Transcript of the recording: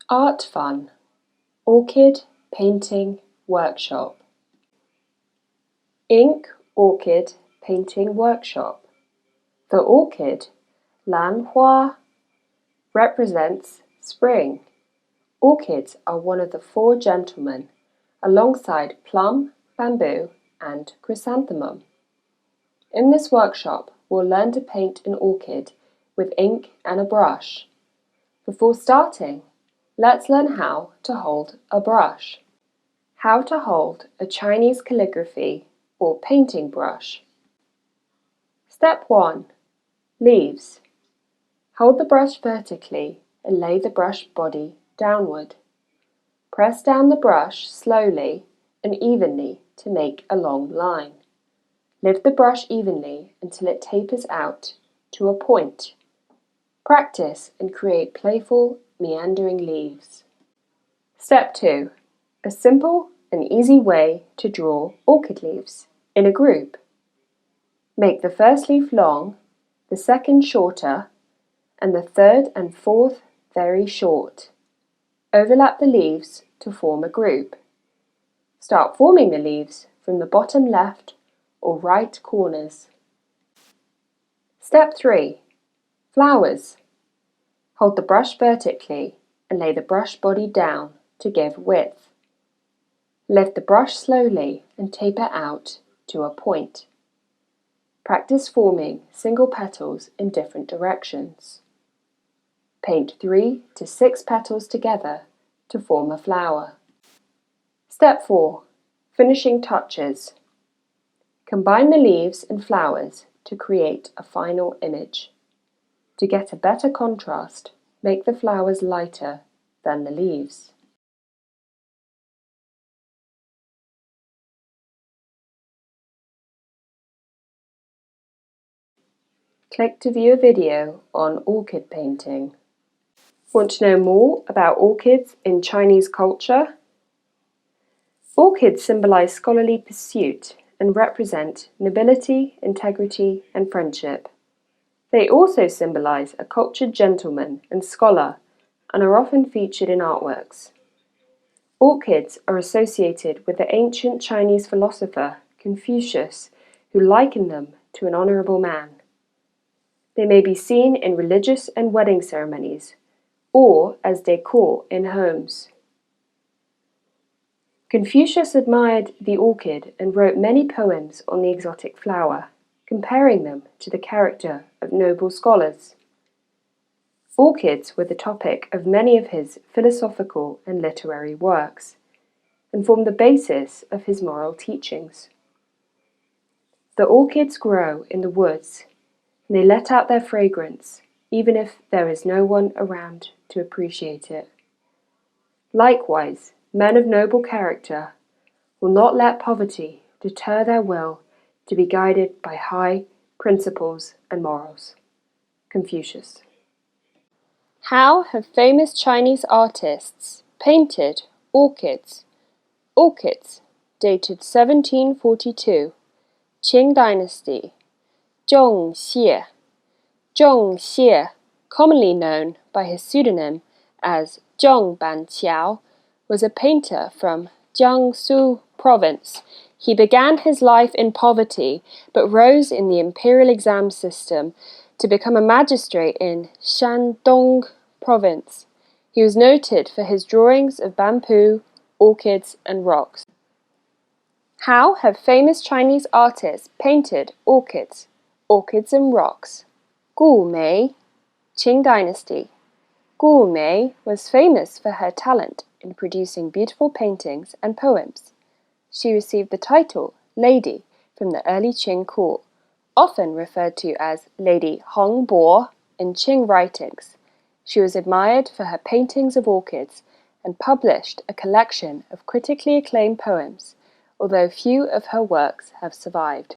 Art Fun Orchid Painting Workshop. Ink Orchid Painting Workshop. The orchid, Lan Hua, represents spring. Orchids are one of the four gentlemen, alongside plum, bamboo, and chrysanthemum. In this workshop, we'll learn to paint an orchid with ink and a brush. Before starting, let's learn how to hold a brush. How to hold a Chinese calligraphy or painting brush. Step 1. Leaves. Hold the brush vertically and lay the brush body downward. Press down the brush slowly and evenly to make a long line. Lift the brush evenly until it tapers out to a point. Practice and create playful, meandering leaves. Step 2. A simple and easy way to draw orchid leaves in a group. Make the first leaf long, the second shorter, and the third and fourth very short. Overlap the leaves to form a group. Start forming the leaves from the bottom left or right corners. Step 3. Flowers. Hold the brush vertically and lay the brush body down to give width. Lift the brush slowly and taper out to a point. Practice forming single petals in different directions. Paint 3 to 6 petals together to form a flower. Step 4. Finishing touches. Combine the leaves and flowers to create a final image. To get a better contrast, make the flowers lighter than the leaves. Click to view a video on orchid painting. Want to know more about orchids in Chinese culture? Orchids symbolize scholarly pursuit and represent nobility, integrity, and friendship. They also symbolize a cultured gentleman and scholar and are often featured in artworks. Orchids are associated with the ancient Chinese philosopher Confucius, who likened them to an honorable man. They may be seen in religious and wedding ceremonies, or as decor in homes. Confucius admired the orchid and wrote many poems on the exotic flower, comparing them to the character of noble scholars. Orchids were the topic of many of his philosophical and literary works, and formed the basis of his moral teachings. The orchids grow in the woods, and they let out their fragrance, even if there is no one around to appreciate it. Likewise, men of noble character will not let poverty deter their will to be guided by high principles and morals. Confucius. How have famous Chinese artists painted orchids? Orchids, dated 1742, Qing Dynasty. Zhong Xie. Zhong Xie, commonly known by his pseudonym as Zhong Banqiao, was a painter from Jiangsu province. He began his life in poverty, but rose in the imperial exam system to become a magistrate in Shandong province. He was noted for his drawings of bamboo, orchids, and rocks. How have famous Chinese artists painted orchids? Orchids and Rocks. Gu Mei, Qing Dynasty. Gu Mei was famous for her talent in producing beautiful paintings and poems. She received the title Lady from the early Qing court, often referred to as Lady Hong Bo in Qing writings. She was admired for her paintings of orchids and published a collection of critically acclaimed poems, although few of her works have survived.